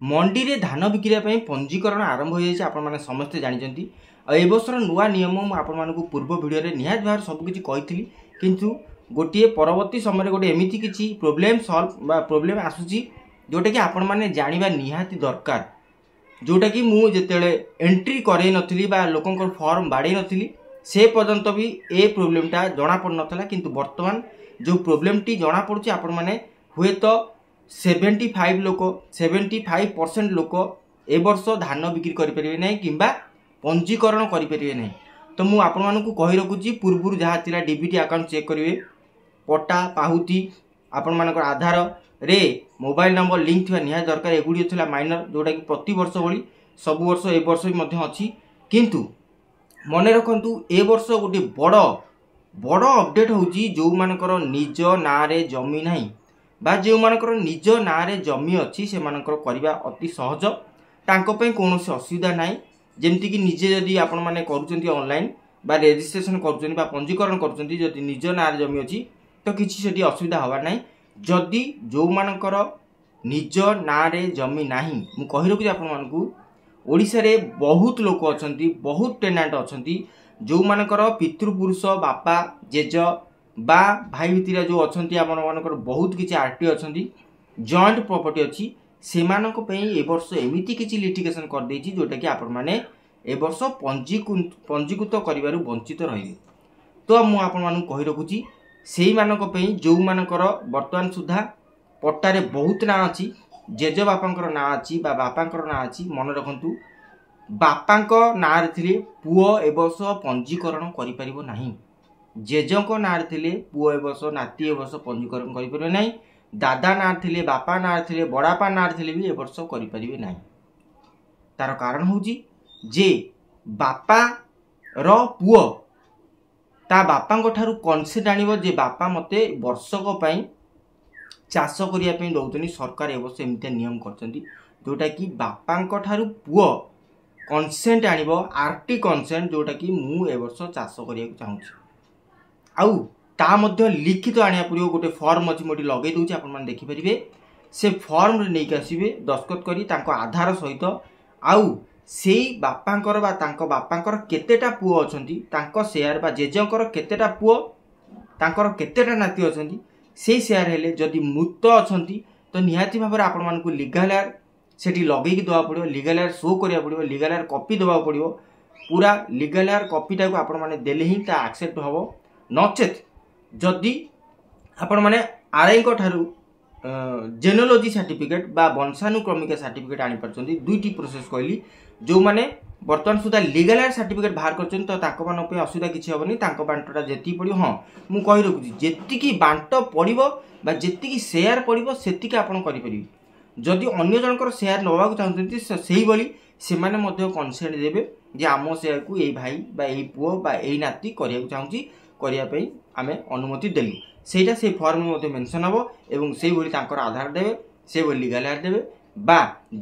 मंडी रे धान बिक्री ପାଇଁ पंजीकरण आरंभ हो जाए आपण माने समस्ते जानते ए बर्षर नुआ नियम आपण मानक पूर्व वीडियो रे निहात भाव सब किछि कहितली किंतु गोटे परवर्ती समय गोटे एमिति किछि प्रॉब्लम सॉल्व बा प्रॉब्लम आसुची जोटा कि आपण माने जानिबा निहाती दरकार जोटा कि मु जेतेले एंट्री करे नथली बा लोकंकर फॉर्म बाडे नथली से पर्यंत भी ए प्रॉब्लमटा जणा पड़ नथला किंतु वर्तमान जो प्रॉब्लमटी जणा पड़ुची आपण माने हुए तो 75 लोक 75% लोक ए वर्ष धान बिक्री करें ना कि पंजीकरण करें ना। तो मुझे आपण मानक कही रखुची पूर्व जहाँ थिला डीबीटी अकाउंट चेक करेंगे पट्टा पाहुती आपण मानकर आधार रे मोबाइल नंबर लिंक थी निहाय दरकार एगुड़ी था माइनर जोटा कि प्रति वर्ष भली सब वर्ष ए वर्ष भी अच्छी किंतु मन रखु ए वर्ष गोटे बड़ बड़ अपडेट होची जो मानकर निज ना रे जमी नहीं बा जो मानकर निज ना रे जमी अच्छी से मानकर करवा अति सहज तांको पे कौन से असुविधा ना जमती कि निजे जदि आपण माने करूचंती ऑनलाइन बा रजिस्ट्रेशन करूचंती बा पंजीकरण करूचंती जदि निज ना रे जमी अच्छी तो किसी सेठी असुविधा हवा नहीं जदि जो मानकर निज ना रे जमी नाही मु कहि रखु आपण मानकू ओडिसा रे बहुत लोक अछंती बहुत टेनेंट अछंती जो मानकर पितृपुरुष बापा जेज बा भाई भितर जो अच्छा आम मानकर बहुत किसी आरटी अच्छा जॉइंट प्रॉपर्टी अच्छी से ए वर्ष एमती किसी लिटिगेशन कर देछि जोटा कि आपण माने ए वर्ष पंजीकृत कर वंचित रही। तो मु आपण मानक कहि रखुची सेही मानक पई जो मानकर वर्तमान सुधा पट्टारे बहुत ना अच्छी जेज बापांकर ना अच्छी बा बापांकर ना अच्छी मन रखंतु बापांक ना रे थिले पुओ ए वर्ष पंजीकरण करि परिबो नाही जेजक ना थे पुओ ए वर्ष नाती ए वर्ष पंजीकरण करें ना दादा ना थे बापा ना थे बड़ापा ना थे भी ए वर्ष करें ना। तार कारण हूँ जे बापा रो पुओ ता बापा ठारू कनसेंट आनिबो जे बापा मते वर्षक पई चाष करने दौरान सरकार ए वर्ष एमती नियम करछंती जोटा कि बापा ठारू पुओ कनसेंट आनिबो आरटी कनसेंट जोटा कि मु ए वर्ष चाष करिया चाहूची आउ ता मध्य लिखित आनिया पड़ो गोटे फॉर्म अच्छी मोटी लगे दूसरी आपण मैंने देखिपारे से फॉर्म रे नहीं आसबे दस्खत करी तांको आधार सहित आउ से बापांकर बा तांको बापांकर केतेटा पुओ अछंती तांको शेयर बा जेजंकर केतेटा पुओ तांकर केतेटा नाती अछंती से शेयर हेले जदि मृत अछंती तो निहाती भाव आपण मानकु लीगल एयर सेठी लगेकी देवा पड़ो लीगल एयर शो करिया पड़ो लीगल एयर कॉपी देवा पड़ो पूरा लीगल एयर कॉपीटा को आपण माने देले ही ता एक्सेप्ट हबो नचेत जदि आपण माने आरआई को ठारू जेनोलॉजी सर्टिफिकेट बा वंशानुक्रमिक सर्टिफिकेट आनी परछंती दुईटी प्रोसेस कहली जो माने वर्तमान सुधा लीगल एयर सर्टिफिकेट बाहर करछन तो ताको मान पे असुविधा किछि होबनी ताको बांटटा जेति पड़ियो हां मु कहि रखुची जेति की बांट पड़िबो बा जेति की शेयर पड़िबो सेति की आपण करि परिबि जदि अन्य जनकर शेयर नबाक चाहउछंती सेही बली सेमाने मध्य कनसेंट देबे जे आमो शेयर को एई भाई बा एई पुओ बा एई नाती करिया चाहूची करिया पई आमे अनुमति देली सेटा से फॉर्म में मेंशन हबो एवं से भली तांकर आधार देबे से भली लीगल एयर देबे बा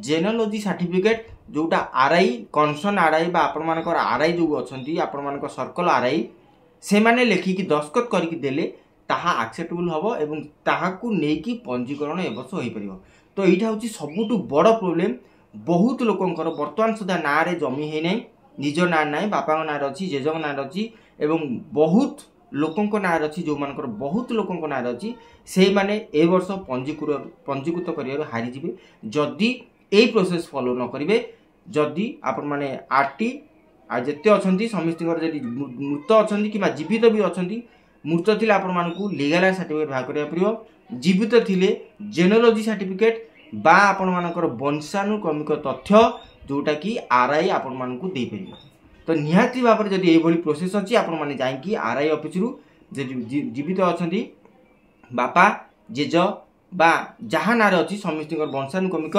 जेनोलॉजी सर्टिफिकेट जोटा आरआई कनसर्न आरआई बा आपण मानकर आरआई जो अछंती आपण मानकर सर्कल आरआई से माने लेखिकी दस्खत करके देले ताहा एक्सेप्टेबल हबो एवं ताहाकू नेकी पंजीकरण ए वर्ष होई परिबो। तो एटा होची सबुटु बड़ प्रॉब्लम बहुत लोकंकर वर्तमान सुधा ना रे जमी हे नै निज ना नै बापा ना रे अछि जेजक ना रे अछि एवं बहुत लोकंक ना अच्छी जो मानकर बहुत लोकंक ना अच्छी से माने ए वर्ष पंजीकृत करिया हारी जिवे जदि ए प्रोसेस फॉलो न करिवे जदि आपण माने आरटी आ जते अछंती समिस्तिकर जदि मृत अछंती किबा जीवित भी अछंती मृत थिले आपण मानकू लीगल एयर सर्टिफिकेट बाहर करिया पड़ियो जीवित थिले जेनोलॉजी सर्टिफिकेट बा आपण मानकर वंशानुक्रमिक तथ्य जोटा कि आरआई आपण मानकू दे परियो। तो निहाती भाव में जदि ये प्रोसेस अच्छी आपण मैंने जाकि आरआई ऑफिस रु जीवित अच्छा बापा जेज बा जहाँ ना अच्छी समस्त वंशानुक्रमिक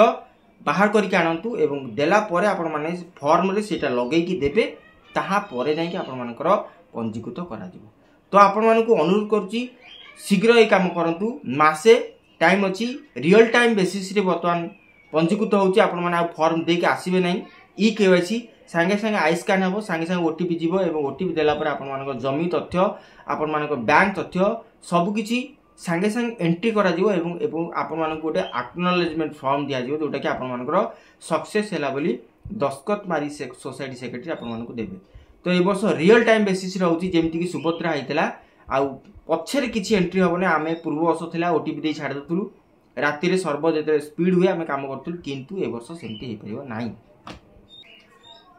बाहर करके आणतु एवं देला परे आपण माने फॉर्म रे सेटा लगेकी देबे ताहा परे जाकि आपण मानकर पंजीकृत करा दिबो। तो आपण मानकू अनुरोध करूची शीघ्र ए काम करंतु मासे टाइम अच्छी रियल टाइम बेसिस रे वर्तमान पंजीकृत होची आपण माने फॉर्म देके आसीबे नै ई केवाईसी सांगे सांगे आई स्कान हम सांगे सांगे ओटीपी जीव एवं ओटीपी देला पर आपण मानक जमी तथ्य आपण मानक बैंक तथ्य सबकिछि सांगे सांगे एंट्री करा जिवो एवं आपण मानक गोटे एक्नॉलेजमेंट फॉर्म दिया जिवो जोटा कि आपण मानकर सक्सेस हैला बोली दस्खत मारी सोसाइटी सेक्रेटरी आपण मानक देबे। तो ए वर्ष रियल टाइम बेसिस रहउची जेमति कि सुभद्रा आइतला आ पछरे किछि एंट्री होबने आमे पूर्व वर्ष थिला ओटीपी दे छाड़ दतुलु राति रे सर्व जेते स्पीड हुए आमे काम करतुलु किंतु ए वर्ष सेमति हे परियो नाही।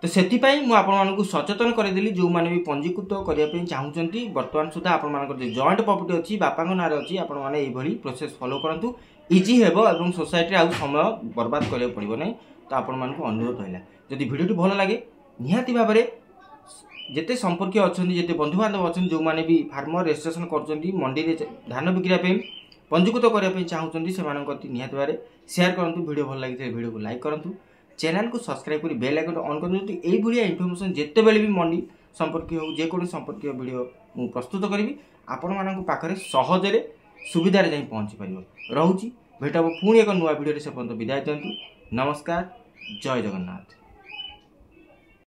तो सेति पई मु आपण मानकु सचेतन करे देली जो माने भी पंजीकृत करिया पे चाहुचंती वर्तमान सुधा आपण मानकर जे जॉइंट प्रॉपर्टी अछि बापाଙ୍କ नारे अछि आपण माने एई भली प्रोसेस फॉलो करंतु इजी हेबो एवं सोसाइटी आ समय बर्बाद करिया पड़िबो नै। तो आपण मानकु अनुरोध होइला जदि वीडियोटी भलो लागे निहाती भाबरे जेते संपर्क अछंती जेते बंधु बांधव अछंती जो माने भी फार्मर रजिस्ट्रेशन करचंती मंडी रे धान बिक्रिया पे पंजीकृत करिया पे चाहुचंती से मानक अति निहाती भाबरे शेयर करंतु। वीडियो भलो लागिते वीडियो को लाइक करंतु चैनल को सब्सक्राइब करी बेल आइकन ऑन करंतु। एई भलिया इन्फॉर्मेशन जेते बेले भी मंडी संपर्क हो जे कोन संपर्क वीडियो मु प्रस्तुत करिवि आपण मानक पाखरे सहज रे सुविधा रे जाई पहुंची परिबो। रहउची भेटबो पुणी एक नुवा वीडियो रे से पर्यंत विदाय दियंतु। नमस्कार, जय जगन्नाथ।